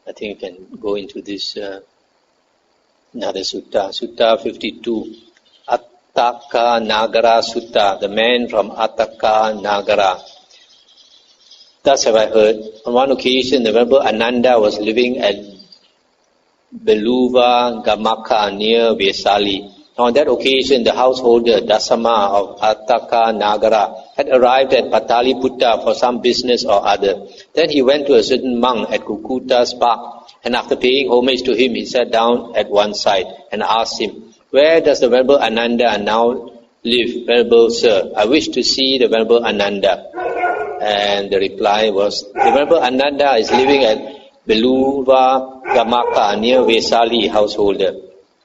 I think you can go into this another sutta, Sutta 52. Atthakanagara Sutta, the man from Atthakanagara. Thus have I heard, on one occasion the Venerable Ananda was living at Beluva Gamaka near Vesali. On that occasion, the householder Dasama of Atthakanagara had arrived at Pataliputta for some business or other. Then he went to a certain monk at Kukuta's park, and after paying homage to him, he sat down at one side and asked him, "Where does the Venerable Ananda now live, Venerable Sir? I wish to see the Venerable Ananda." And the reply was, "The Venerable Ananda is living at Beluva Gamaka near Vesali, householder."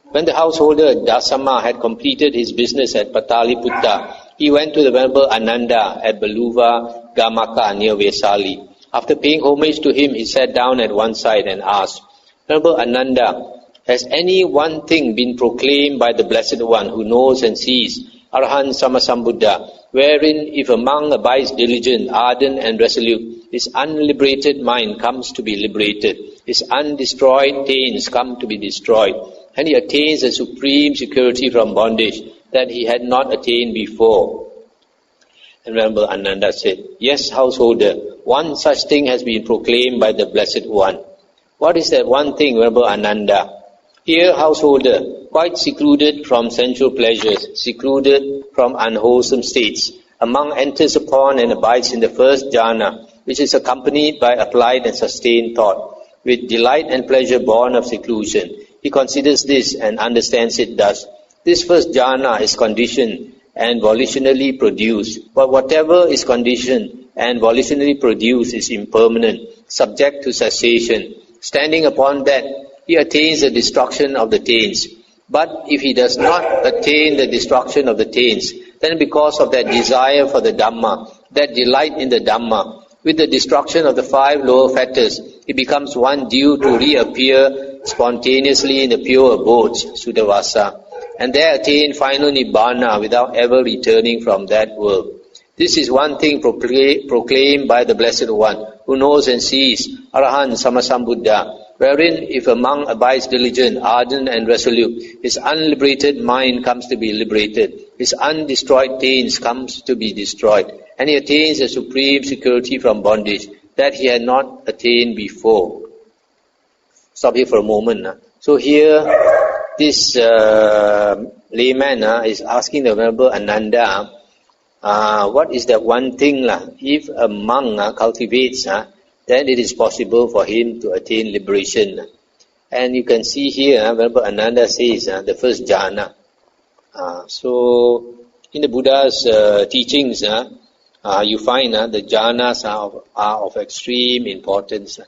When the householder Dasama had completed his business at Pataliputta, he went to the Venerable Ananda at Beluva Gamaka near Vesali. After paying homage to him, he sat down at one side and asked, "Venerable Ananda, has any one thing been proclaimed by the Blessed One who knows and sees, Arahant Sammasambuddha, wherein if a monk abides diligent, ardent and resolute, his unliberated mind comes to be liberated, his undestroyed taints come to be destroyed, and he attains a supreme security from bondage that he had not attained before?" And Venerable Ananda said, "Yes, householder, one such thing has been proclaimed by the Blessed One." "What is that one thing, Venerable Ananda?" "Here, householder, quite secluded from sensual pleasures, secluded from unwholesome states, a monk enters upon and abides in the first jhana, which is accompanied by applied and sustained thought, with delight and pleasure born of seclusion. He considers this and understands it thus. This first jhana is conditioned and volitionally produced, but whatever is conditioned and volitionally produced is impermanent, subject to cessation. Standing upon that, he attains the destruction of the taints. But if he does not attain the destruction of the taints, then because of that desire for the Dhamma, that delight in the Dhamma, with the destruction of the 5 lower fetters, he becomes one due to reappear spontaneously in the pure abodes, Sudavasa, and there attain final Nibbana without ever returning from that world. This is one thing proclaimed by the Blessed One, who knows and sees, Arahant Sammasambuddha, wherein if a monk abides diligent, ardent and resolute, his unliberated mind comes to be liberated, his undestroyed taints comes to be destroyed, and he attains a supreme security from bondage that he had not attained before." Stop here for a moment. So here, this layman is asking the Venerable Ananda, what is that one thing? If a monk cultivates, then it is possible for him to attain liberation. And you can see here, Venerable Ananda says, the first jhana. So, in the Buddha's teachings, you find the jhanas are of extreme importance,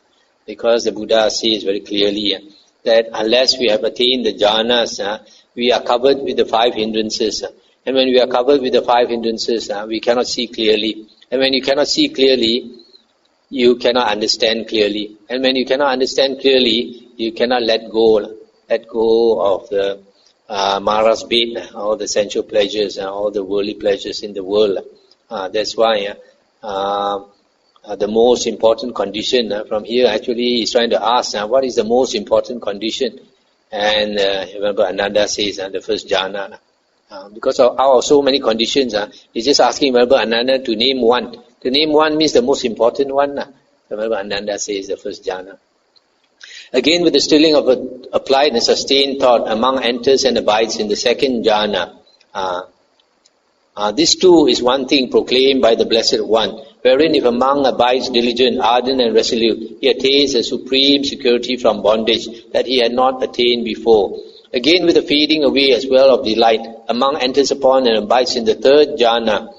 because the Buddha says very clearly that unless we have attained the jhanas, we are covered with the 5 hindrances. And when we are covered with the 5 hindrances, we cannot see clearly. And when you cannot see clearly, you cannot understand clearly. And when you cannot understand clearly, you cannot let go of the Mara's bait, all the sensual pleasures, all the worldly pleasures in the world. That's why the most important condition from here, actually he's trying to ask, what is the most important condition? And remember Ananda says the first jhana. Because out of so many conditions, he's just asking Venerable Ananda to name one. To name one means the most important one. Venerable Ananda says the first jhana. Again, with the stilling of applied and sustained thought, a monk enters and abides in the second jhana. This too is one thing proclaimed by the Blessed One, wherein if a monk abides diligent, ardent and resolute, he attains a supreme security from bondage that he had not attained before. Again, with the fading away as well of delight, a monk enters upon and abides in the third jhana.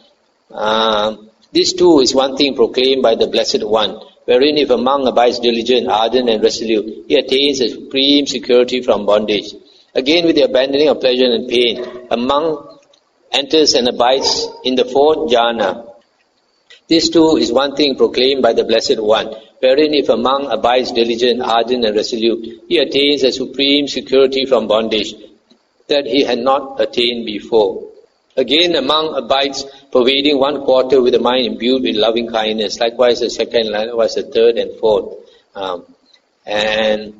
This too is one thing proclaimed by the Blessed One, wherein if a monk abides diligent, ardent and resolute, he attains a supreme security from bondage. Again, with the abandoning of pleasure and pain, a monk enters and abides in the fourth jhana. This too is one thing proclaimed by the Blessed One, wherein if a monk abides diligent, ardent and resolute, he attains a supreme security from bondage that he had not attained before. Again, a monk abides pervading one quarter with a mind imbued with loving kindness, likewise the second, likewise the third and fourth. And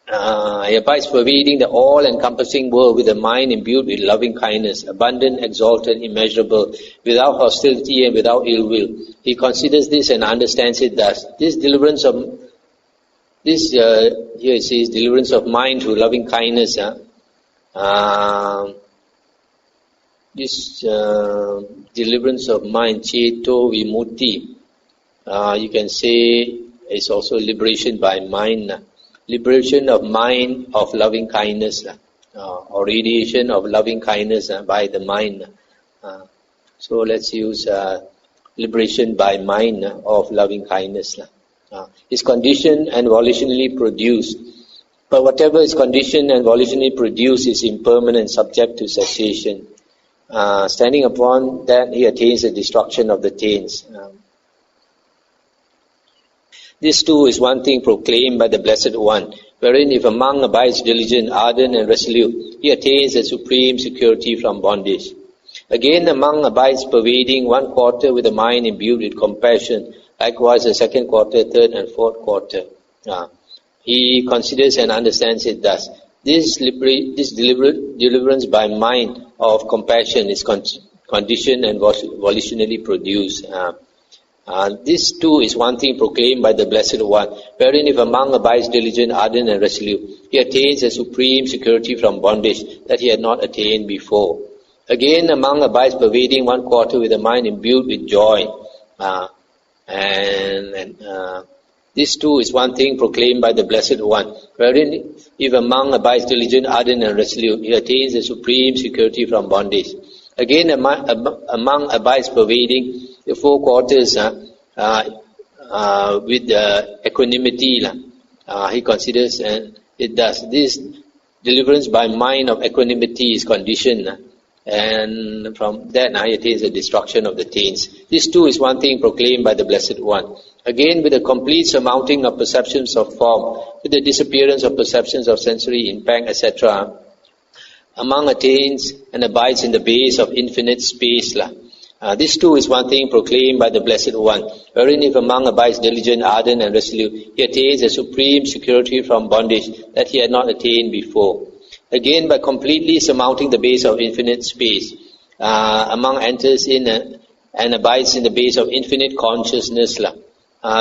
he abides pervading the all-encompassing world with a mind imbued with loving kindness, abundant, exalted, immeasurable, without hostility and without ill will. He considers this and understands it thus. This deliverance of here it says deliverance of mind through loving kindness. This deliverance of mind, Cheto Vimutti, you can say it's also liberation by mind. Liberation of mind of loving kindness, or radiation of loving kindness by the mind. So let's use liberation by mind of loving kindness. Is conditioned and volitionally produced. But whatever is conditioned and volitionally produced is impermanent, subject to cessation. Standing upon that, he attains the destruction of the taints. This too is one thing proclaimed by the Blessed One, wherein if a monk abides diligent, ardent and resolute, he attains the supreme security from bondage. Again, the monk abides pervading one quarter with a mind imbued with compassion, likewise the second quarter, third and fourth quarter. He considers and understands it thus. This deliverance by mind of compassion is conditioned and volitionally produced. This too is one thing proclaimed by the Blessed One, wherein if a monk abides diligent, ardent and resolute, he attains a supreme security from bondage that he had not attained before. Again, a monk abides pervading one quarter with a mind imbued with joy. This too is one thing proclaimed by the Blessed One, wherein if a monk abides diligent, ardent and resolute, he attains the supreme security from bondage. Again, a monk abides pervading the four quarters with equanimity. He considers it does. This deliverance by mind of equanimity is conditioned, and from that he attains the destruction of the taints. This too is one thing proclaimed by the Blessed One. Again, with the complete surmounting of perceptions of form, with the disappearance of perceptions of sensory impact, etc., a monk attains and abides in the base of infinite space. This too is one thing proclaimed by the Blessed One, wherein if a monk abides diligent, ardent and resolute, he attains a supreme security from bondage that he had not attained before. Again, by completely surmounting the base of infinite space, a monk enters in and abides in the base of infinite consciousness.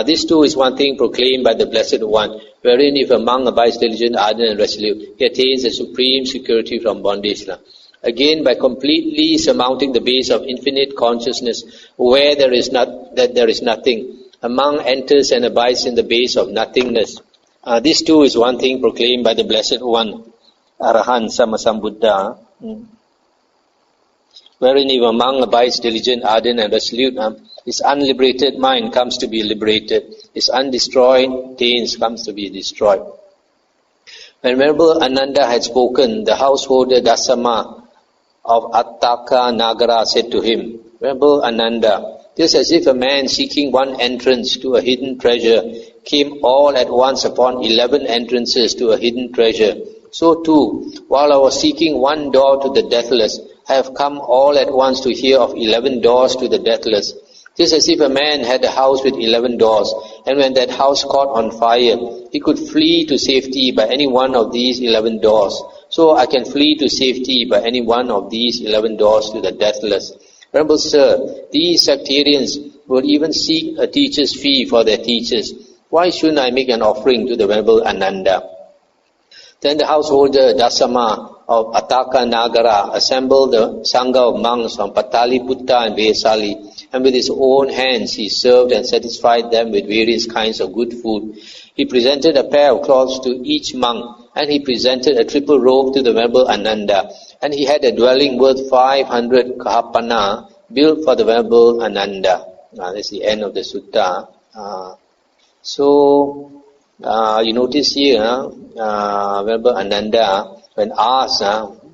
This too is one thing proclaimed by the Blessed One, wherein if a monk abides diligent, ardent and resolute, he attains a supreme security from bondage. Again, by completely surmounting the base of infinite consciousness, where there is nothing, a monk enters and abides in the base of nothingness. This too is one thing proclaimed by the Blessed One, Arahant Sammasambuddha, wherein if a monk abides diligent, ardent and resolute, his unliberated mind comes to be liberated, his undestroyed taints comes to be destroyed. When Venerable Ananda had spoken, the householder Dasama of Atthakanagara said to him, Venerable Ananda, just as if a man seeking one entrance to a hidden treasure came all at once upon 11 entrances to a hidden treasure, so too, while I was seeking one door to the deathless, I have come all at once to hear of 11 doors to the deathless. Just as if a man had a house with 11 doors, and when that house caught on fire, he could flee to safety by any one of these 11 doors. So I can flee to safety by any one of these 11 doors to the deathless. Venerable Sir, these sectarians will even seek a teacher's fee for their teachers. Why shouldn't I make an offering to the Venerable Ananda? Then the householder Dasama of Atthakanagara assembled the Sangha of monks from Pataliputta and Vesali, and with his own hands he served and satisfied them with various kinds of good food. He presented a pair of cloths to each monk, and he presented a triple robe to the Venerable Ananda, and he had a dwelling worth 500 kahapana built for the Venerable Ananda. That's the end of the sutta. You notice here, Venerable Ananda, when asked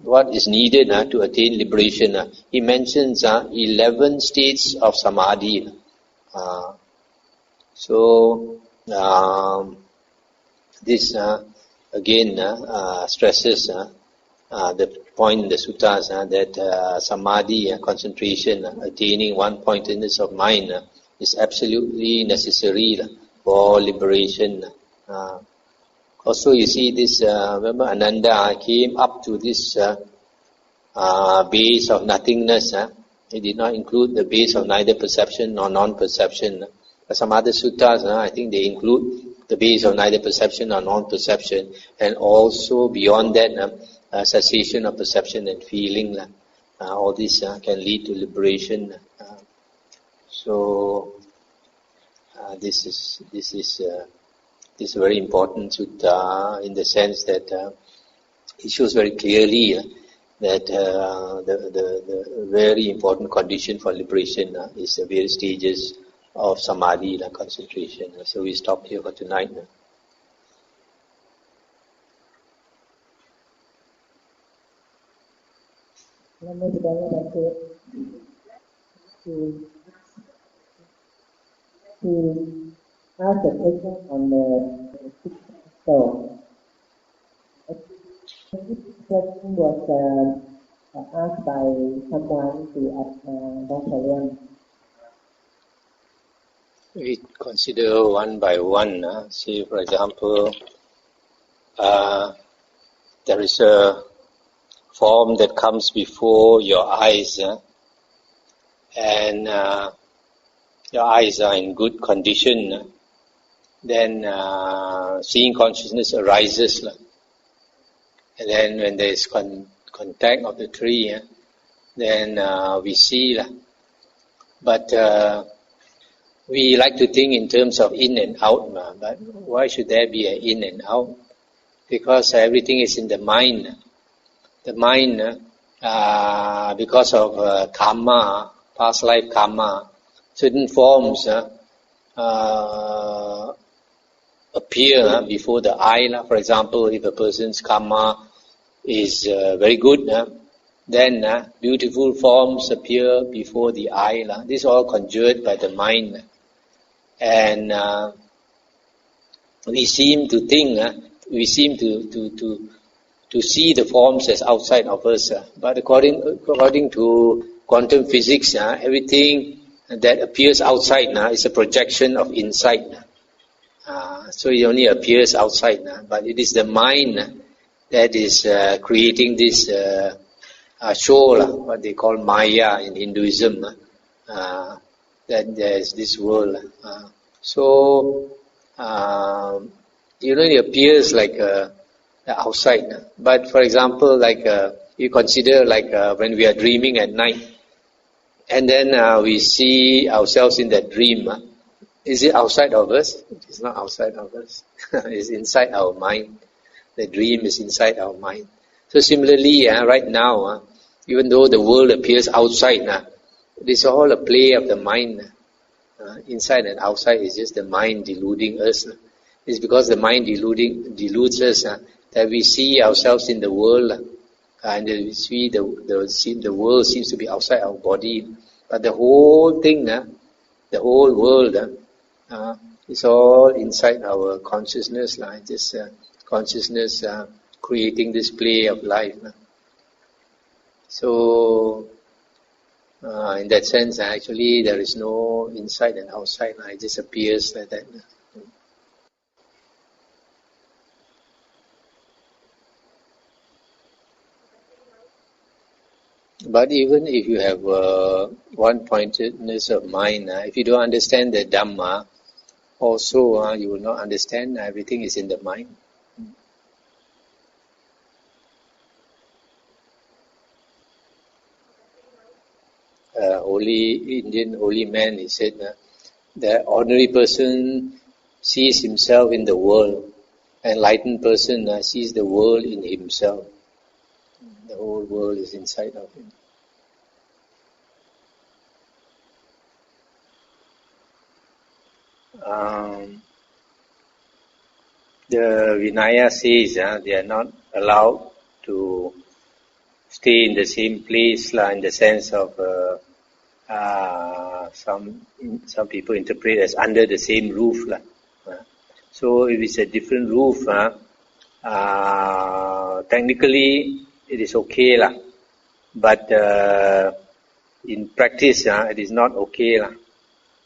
what is needed to attain liberation, he mentions 11 states of samadhi. This again stresses the point in the suttas that samadhi, concentration, attaining one-pointedness of mind is absolutely necessary for liberation. Also, you see this, remember Ananda came up to this base of nothingness. He did not include the base of neither perception nor non-perception. Some other suttas, I think they include the base of neither perception or non-perception, and also beyond that, cessation of perception and feeling. All this can lead to liberation. So this is a very important sutta in the sense that it shows very clearly that the very important condition for liberation is the various stages of samadhi, concentration. So we stop here for tonight. To ask a question on the sixth soul. This question was asked by someone to Atthakanagara. We consider one by one. Say, for example, there is a form that comes before your eyes, and your eyes are in good condition, then seeing consciousness arises. And then when there is contact of the tree, then we see. But we like to think in terms of in and out. But why should there be an in and out? Because everything is in the mind. The mind, because of karma, past life karma, certain forms appear before the eye. For example, if a person's karma is very good, then beautiful forms appear before the eye. This is all conjured by the mind. And we seem to think, we seem to see the forms as outside of us. But according to quantum physics, everything that appears outside is a projection of inside. So it only appears outside, but it is the mind that is creating this show, what they call Maya in Hinduism, that there is this world. So it appears like outside. But for example, like you consider like when we are dreaming at night, and then we see ourselves in that dream. Is it outside of us? It is not outside of us. It's inside our mind. The dream is inside our mind. So similarly, right now, even though the world appears outside, it is all a play of the mind. Inside and outside is just the mind deluding us. It's because the mind deludes us that we see ourselves in the world, and we see the world seems to be outside our body. But the whole thing, the whole world, is all inside our consciousness. Just consciousness creating this play of life. So, in that sense, actually, there is no inside and outside. It just appears like that. But even if you have one-pointedness of mind, if you don't understand the Dhamma, also you will not understand everything is in the mind. Holy man, he said, the ordinary person sees himself in the world, enlightened person sees the world in himself. The whole world is inside of him. The Vinaya says they are not allowed to stay in the same place, in the sense of some people interpret as under the same roof. So if it's a different roof, technically it is okay, but in practice it is not okay,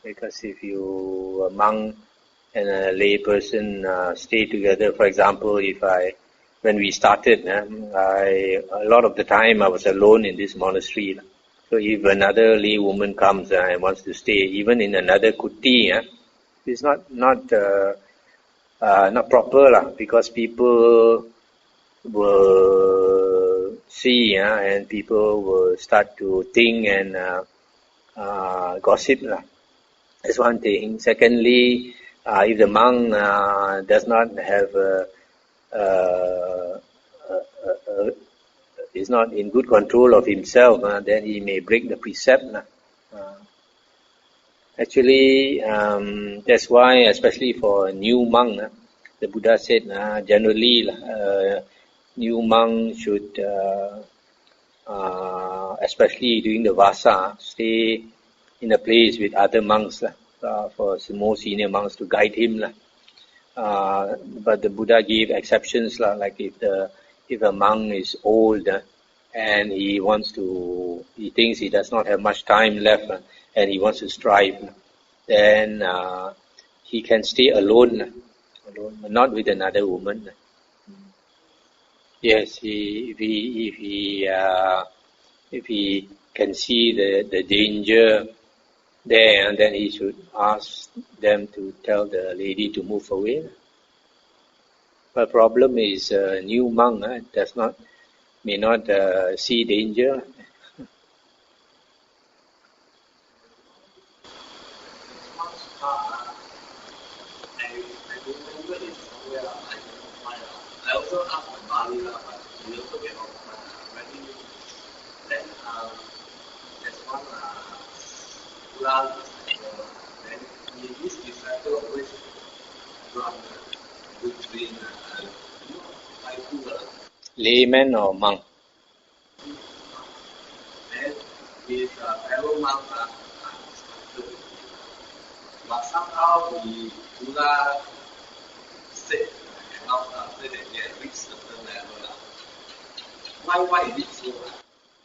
because if you among and a lay person stay together. For example, when we started, a lot of the time I was alone in this monastery. So if another lay woman comes and wants to stay, even in another kuti, it's not proper because people will see and people will start to think and gossip. That's one thing. Secondly, if the monk does not have is not in good control of himself, then he may break the precept. Actually, that's why, especially for a new monk, the Buddha said generally new monk should, especially during the vasa, stay in a place with other monks for some more senior monks to guide him. But the Buddha gave exceptions, like if a monk is old and he thinks he does not have much time left and he wants to strive, then he can stay alone, not with another woman. Yes, if he can see the danger there, and then he should ask them to tell the lady to move away. But problem is, new monk may not see danger. I also asked my Bali, but we also get off then there's one Buddha disciple, then this disciple always run between Layman or monk? Then his fellow monks are instructed. But somehow the Buddha said, say that they have reached certain level. Why is it so?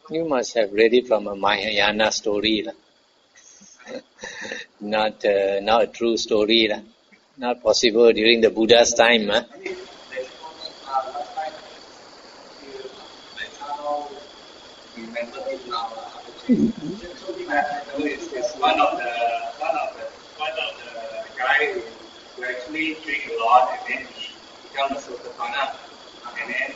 You must have read it from a Mahayana story, not a true story. Not possible during the Buddha's time. I mean, there's last time, that's how we remember it now. It's one of the guy who actually drink a lot and then he become a Sotapanna. And then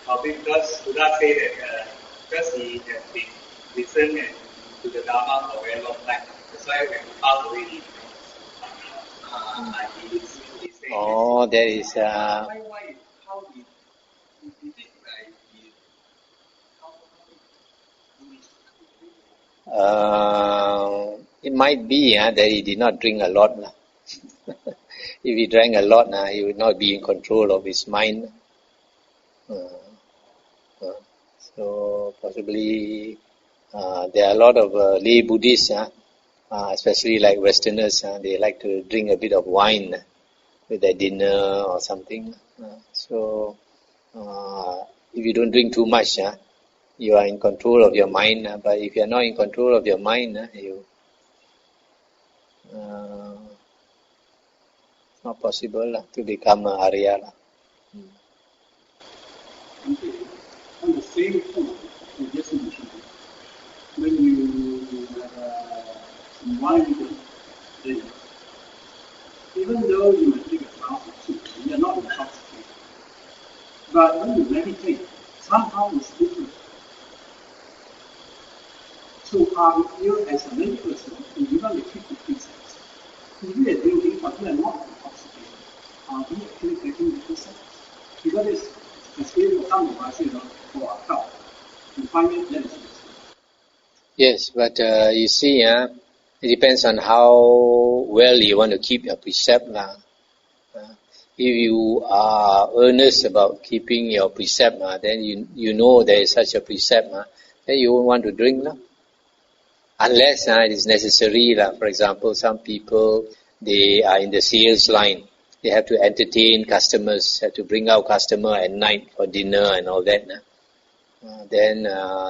probably because Buddha say that because he has been listening to the Dharma for a very long time, that's why when he passed away he he's saying Oh, there is why how he did it, right? It might be that he did not drink a lot. If he drank a lot, he would not be in control of his mind. So possibly there are a lot of lay Buddhists, especially like Westerners, they like to drink a bit of wine with their dinner or something. So if you don't drink too much, you are in control of your mind. But if you are not in control of your mind, it's not possible to become an Arya. On the same point, you just mentioned, when you combine with dinner, even though you may take a glass of soup, you are not intoxicated. But when you meditate, somehow it's different. So you as a lay person, you want to keep the precepts. If you are drinking but you are not intoxicated, are we actually breaking the precepts? Because it's for some of us, for our health. You find it that is useful. Yes, but you see, it depends on how well you want to keep your precept. If you are earnest about keeping your precept, then you know there is such a precept, then you won't want to drink. Unless it is necessary. For example, some people, they are in the sales line. They have to entertain customers, have to bring out customer at night for dinner and all that. Then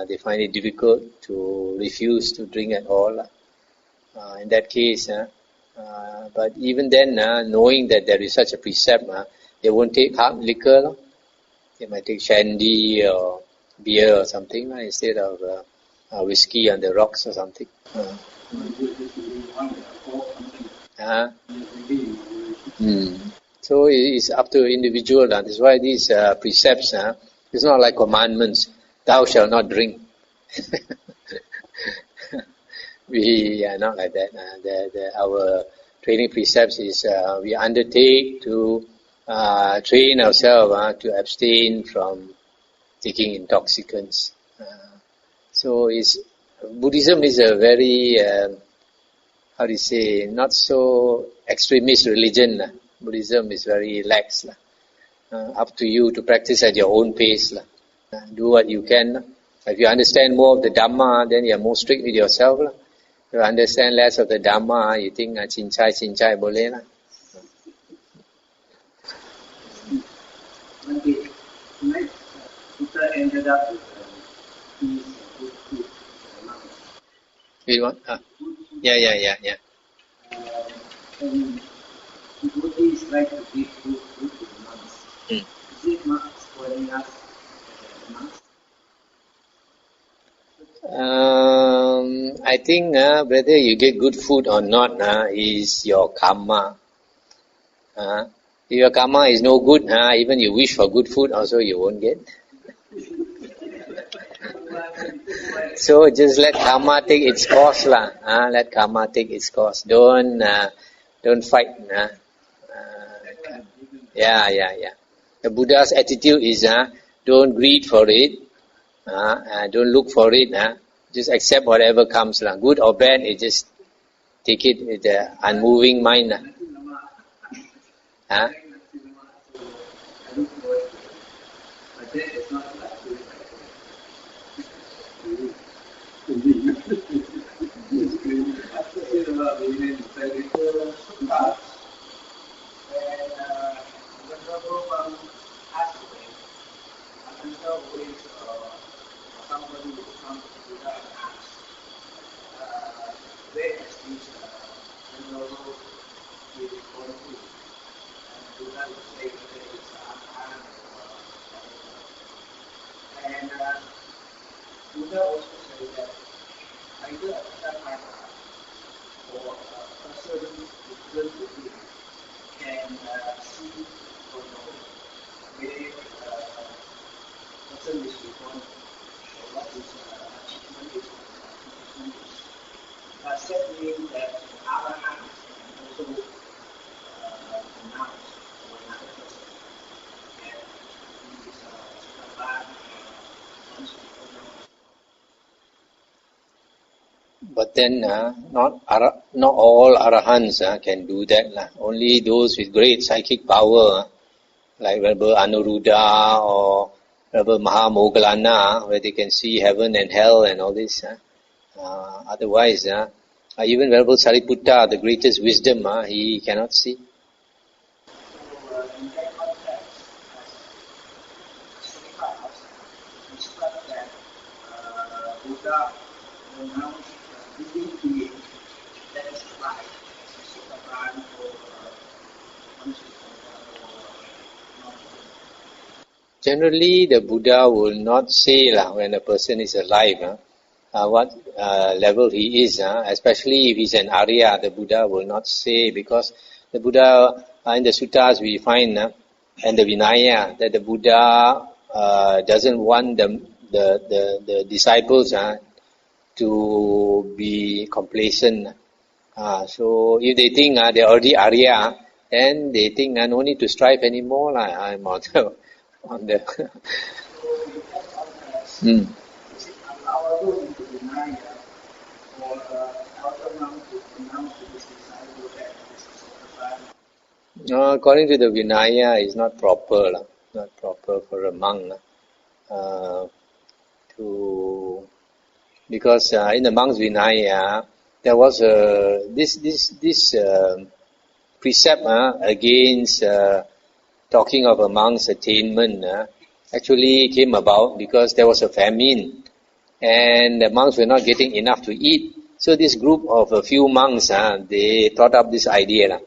they find it difficult to refuse to drink at all. In that case, But even then, knowing that there is such a precept, they won't take hard liquor. No? They might take shandy or beer or something instead of whiskey on the rocks or something. So it's up to individual. That's why these precepts, it's not like commandments. Thou shalt not drink. We are not like that. Our training precepts is we undertake to train ourselves to abstain from taking intoxicants. So Buddhism is a very, not so extremist religion. Buddhism is very lax. Up to you to practice at your own pace. Do what you can. If you understand more of the Dhamma, then you are more strict with yourself. If you understand less of the Dhamma, you think cincai boleh lah. Buddha ended up with what? Yeah. And devotees like to give food to the monks. Is it not spoiling us as monks? I think whether you get good food or not is your karma. If your karma is no good, even you wish for good food also you won't get. So just let karma take its course lah. Let karma take its course. Don't fight. Yeah. The Buddha's attitude is don't greed for it. Don't look for it. Just accept whatever comes lah. Good or bad, you just take it with the unmoving mind. Buddha also said that either Atthakanagara or a person who learns to read can see or know where a person is reborn or what is achievement is. Does that mean that Arahants can also announce to another person that he is a bad But then, not all arahants can do that. Only those with great psychic power, like Venerable Anuruddha or Venerable Mahamoggallana, where they can see heaven and hell and all this. Otherwise, even Venerable Sariputta, the greatest wisdom, he cannot see. Generally, the Buddha will not say when a person is alive what level he is, especially if he's an Arya. The Buddha will not say, because the Buddha, in the suttas we find, and the Vinaya, that the Buddha doesn't want the disciples to be complacent. So if they think they're already Arya, then they think no need to strive anymore. I'm on the according to the Vinaya, it's not proper. Not proper for a monk because in the monk's Vinaya there was this precept against talking of a monk's attainment actually came about because there was a famine and the monks were not getting enough to eat. So this group of a few monks, they thought up this idea.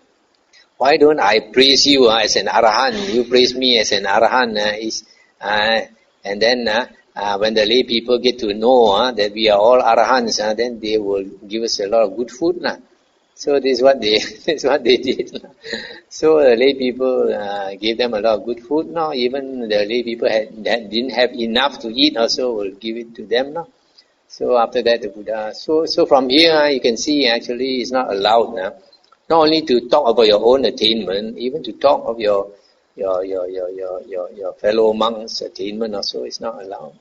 Why don't I praise you as an arahant? You praise me as an arahant. And then when the lay people get to know that we are all arahants, then they will give us a lot of good food. So this is what they did. So the lay people gave them a lot of good food. Now even the lay people didn't have enough to eat, also will give it to them. Now. So after that the Buddha. So from here you can see actually it's not allowed now. Not only to talk about your own attainment, even to talk of your fellow monks' attainment also is not allowed.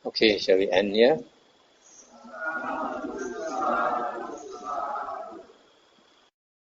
Okay, shall we end here?